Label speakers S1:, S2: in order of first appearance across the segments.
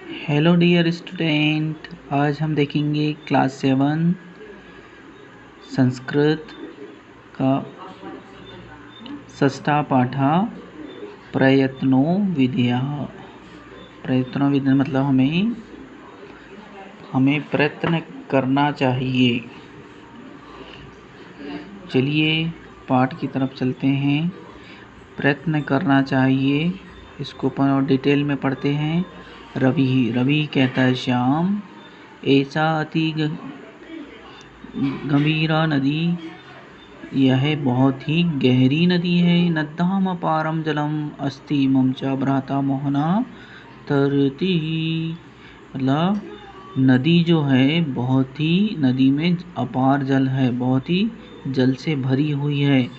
S1: Hello dear student, आज हम देखेंगे क्लास 7 संस्कृत का षष्ठा पाठा प्रयत्नो विधेयः। प्रयत्नो विधेय मतलब हमें प्रयत्न करना चाहिए। चलिए पाठ की तरफ चलते हैं। प्रयत्न करना चाहिए, इसको अपन डिटेल में पढ़ते हैं। रवि कहता है श्याम, ऐसा अति गंभीरा नदी, यह बहुत ही गहरी नदी है। नद्याम् अपारं जलम अस्ति मम च भ्राता मोहना तरति। मतलब नदी जो है बहुत ही, नदी में अपार जल है, बहुत ही जल से भरी हुई है।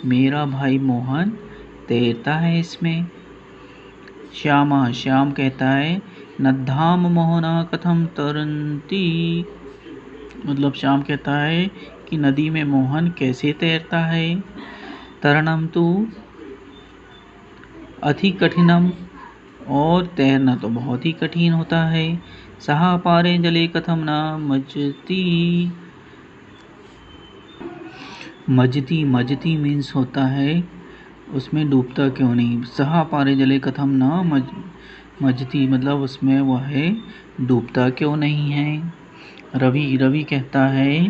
S1: मेरा भाई मोहन तैरता है इसमें। श्याम कहता है नद्याम् मोहना कथम तरन्ति। मतलब श्याम कहता है कि नदी में मोहन कैसे तैरता है। तरणम तो अति कठिनम, और तैरना तो बहुत ही कठिन होता है। सह पारे जले कथम न मजती। मजती मीन्स होता है उसमें डूबता क्यों नहीं। सह पारे जले कथम न मजती, मतलब उसमें वह डूबता क्यों नहीं है। रवि कहता है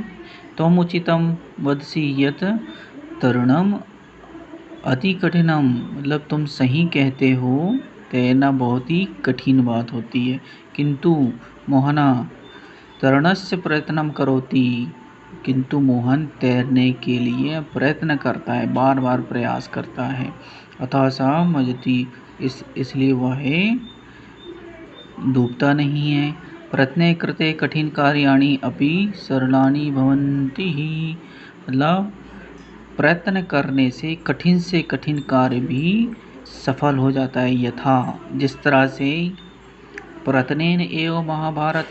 S1: त्वम उचितम वदसि यत तरणम अति कठिनम। मतलब तुम सही कहते हो, तैरना बहुत ही कठिन बात होती है। किंतु मोहना तरणस्य प्रयत्नम करोति। किंतु मोहन तैरने के लिए प्रयत्न करता है, बार बार प्रयास करता है। अतः सा मजती, इसलिए वह डूबता नहीं है। प्रयत्ने कृते कठिन कार्याणि अपि सरलानि भवन्ति। मतलब प्रयत्न करने से कठिन कार्य भी सफल हो जाता है। यथा, जिस तरह से प्रयत्नेन एव महाभारत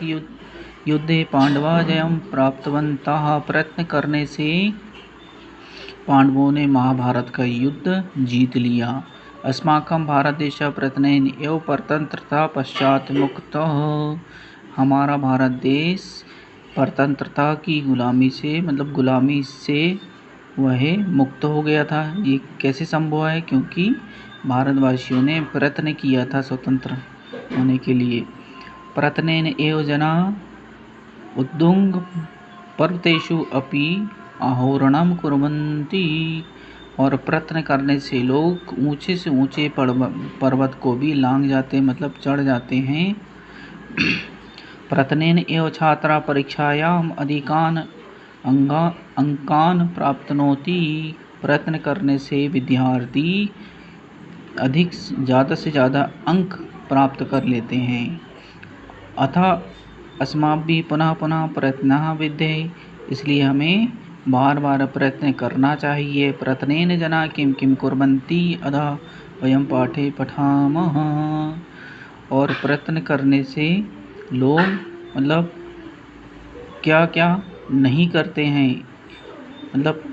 S1: युद्धे पांडवा जयम प्राप्तवन्तः। प्रयत्न करने से पांडवों ने महाभारत का युद्ध जीत लिया। अस्माकं भारत देश प्रयत्नेन एव परतंत्रता पश्चात मुक्तः। हमारा भारत देश परतंत्रता की गुलामी से, मतलब गुलामी से वह मुक्त हो गया था। ये कैसे संभव है? क्योंकि भारतवासियों ने प्रयत्न किया था स्वतंत्र होने के लिए। प्रयत्नेन एव जना उद्दुंग पर्वतेषु अपि आरोहणं कुर्वन्ति। और प्रयत्न करने से लोग ऊंचे से ऊंचे पर्वत को भी लांग जाते, मतलब चढ़ जाते हैं। प्रयत्नेन एव छात्रा परीक्षायाम अधिकान अंकान प्राप्नोति। प्रयत्न करने से विद्यार्थी ज़्यादा से ज़्यादा अंक प्राप्त कर लेते हैं। अतः अस्माभिः पुनः पुनः प्रयत्नः विद्यते। इसलिए हमें बार बार प्रयत्न करना चाहिए। प्रयत्नेन जना किं किं कुर्वन्ति अतः वयं पाठे पठामः। और प्रयत्न करने से लोग, मतलब क्या क्या नहीं करते हैं, मतलब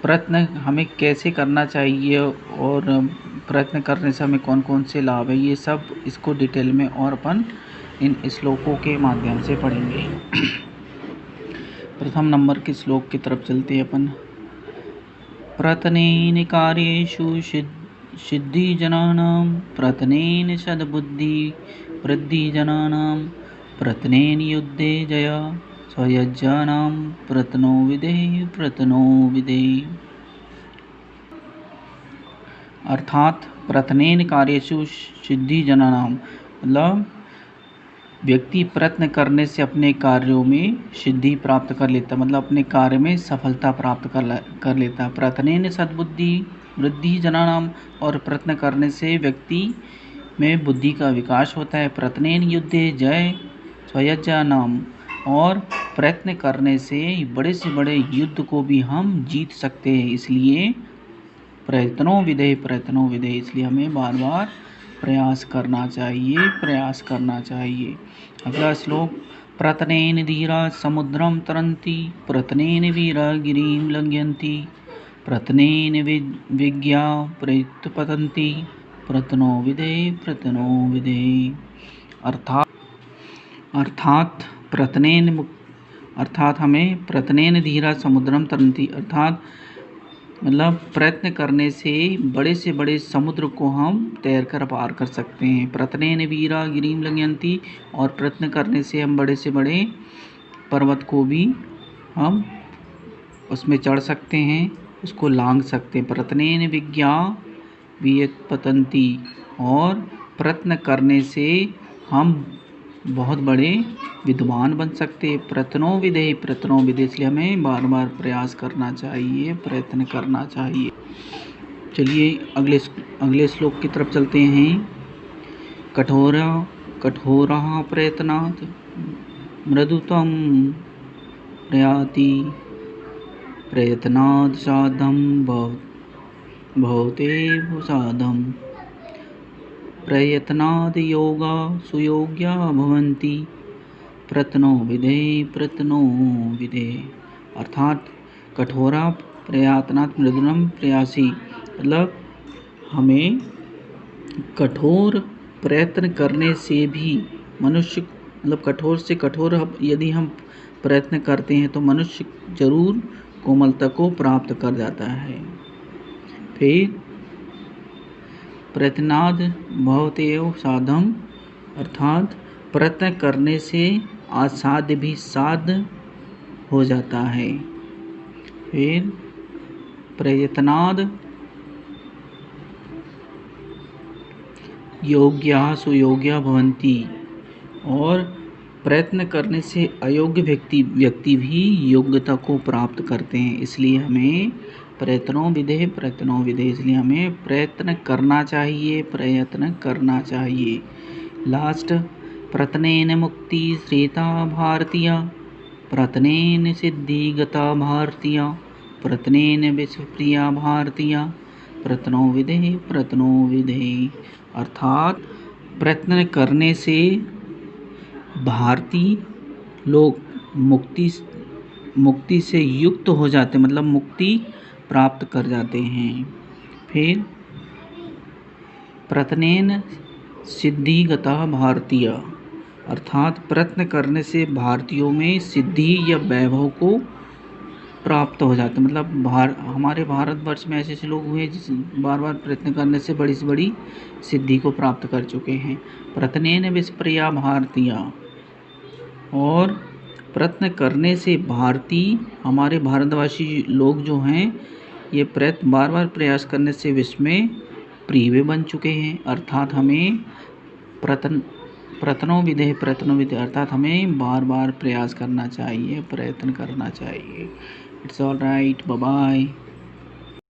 S1: प्रयत्न हमें कैसे करना चाहिए और प्रयत्न करने से हमें कौन कौन से लाभ है, ये सब इसको डिटेल में और अपन इन श्लोकों के माध्यम से पढ़ेंगे। प्रथम नंबर के श्लोक की तरफ चलते हैं अपन। प्रयत्नेन कार्येषु सिद्धिजनानां, प्रयत्नेन सद्बुद्धि वृद्धिजनानां, प्रयत्नेन युद्धे जया स्वयज्ञानां प्रयत्नो विधेहि। अर्थात प्रयत्नेन कार्येषु सिद्धिजनानां, मतलब व्यक्ति प्रयत्न करने से अपने कार्यों में सिद्धि प्राप्त कर लेता, मतलब अपने कार्य में सफलता प्राप्त कर लेता। प्रयत्नेन सद्बुद्धि वृद्धि जनानाम, और प्रयत्न करने से व्यक्ति में बुद्धि का विकास होता है। प्रयत्नेन युद्धे जय स्वयज्ञानाम, और प्रयत्न करने से बड़े से बड़े युद्ध को भी हम जीत सकते हैं। इसलिए प्रयत्नो विधेय, इसलिए हमें बार बार प्रयास करना चाहिए। अगला श्लोक। प्रयत्नेन धीरा समुद्रं तरन्ति, प्रयत्नेन वीरा गिरिं लंघयन्ति, प्रयत्नेन विज्ञा प्रत्युत्पतन्ति, प्रयत्नो विधेहि। अर्थात अर्थात अर्थात हमें प्रयत्नेन धीरा समुद्रम तरंति, अर्थात मतलब प्रयत्न करने से बड़े समुद्र को हम तैरकर पार कर सकते हैं। प्रयत्नेन वीरा गिरिम लंघयन्ति, और प्रयत्न करने से हम बड़े से बड़े पर्वत को भी हम उसमें चढ़ सकते हैं, उसको लांघ सकते हैं। प्रयत्नेन विज्ञा वियत्पतन्ति, और प्रयत्न करने से हम बहुत बड़े विद्वान बन सकते हैं। प्रयत्नो विधे, इसलिए हमें बार बार प्रयास करना चाहिए, प्रयत्न करना चाहिए। चलिए अगले श्लोक की तरफ चलते हैं। कठोरा प्रयत्नात् मृदुत्वं प्रयाति, प्रयत्नात् साधं भवत्येव साधं, प्रयत्नात् योगा सुयोग्या भवन्ति, प्रयत्नो विधे। अर्थात कठोरा प्रयत्नात् मृदुलम प्रयासी, मतलब हमें कठोर प्रयत्न करने से भी मनुष्य, मतलब कठोर से कठोर यदि हम प्रयत्न करते हैं तो मनुष्य जरूर कोमलता को प्राप्त कर जाता है। फिर प्रयत्नात् भवत्येव साधम, अर्थात प्रयत्न करने से असाध्य भी साध्य हो जाता है। फिर प्रयत्नात् योग्या सुयोग्या भवन्ति, और प्रयत्न करने से अयोग्य व्यक्ति भी योग्यता को प्राप्त करते हैं। इसलिए हमें प्रयत्नो विधे, इसलिए हमें प्रयत्न करना चाहिए। लास्ट, प्रयत्नेन मुक्ति श्रेता भारतीय, प्रयत्नेन सिद्धि गता भारतीय, प्रयत्नेन विश्वप्रिया भारतीय, प्रयत्नो विधे। अर्थात प्रयत्न करने से भारतीय लोग मुक्ति से युक्त हो जाते, मतलब मुक्ति प्राप्त कर जाते हैं। फिर प्रयत्नेन सिद्धि गता भारतीय, अर्थात प्रयत्न करने से भारतीयों में सिद्धि या वैभव को प्राप्त हो जाते, मतलब हमारे भारतवर्ष में ऐसे लोग हुए जिस बार बार प्रयत्न करने से बड़ी से बड़ी सिद्धि को प्राप्त कर चुके हैं। प्रयत्नेन विश्वप्रिया भारतीय, और प्रयत्न करने से हमारे भारतवासी लोग जो हैं ये बार बार प्रयास करने से विश्व में प्रिय बन चुके हैं। अर्थात हमें प्रयत्नो विधे, अर्थात हमें बार बार प्रयास करना चाहिए, प्रयत्न करना चाहिए। It's all right, bye bye.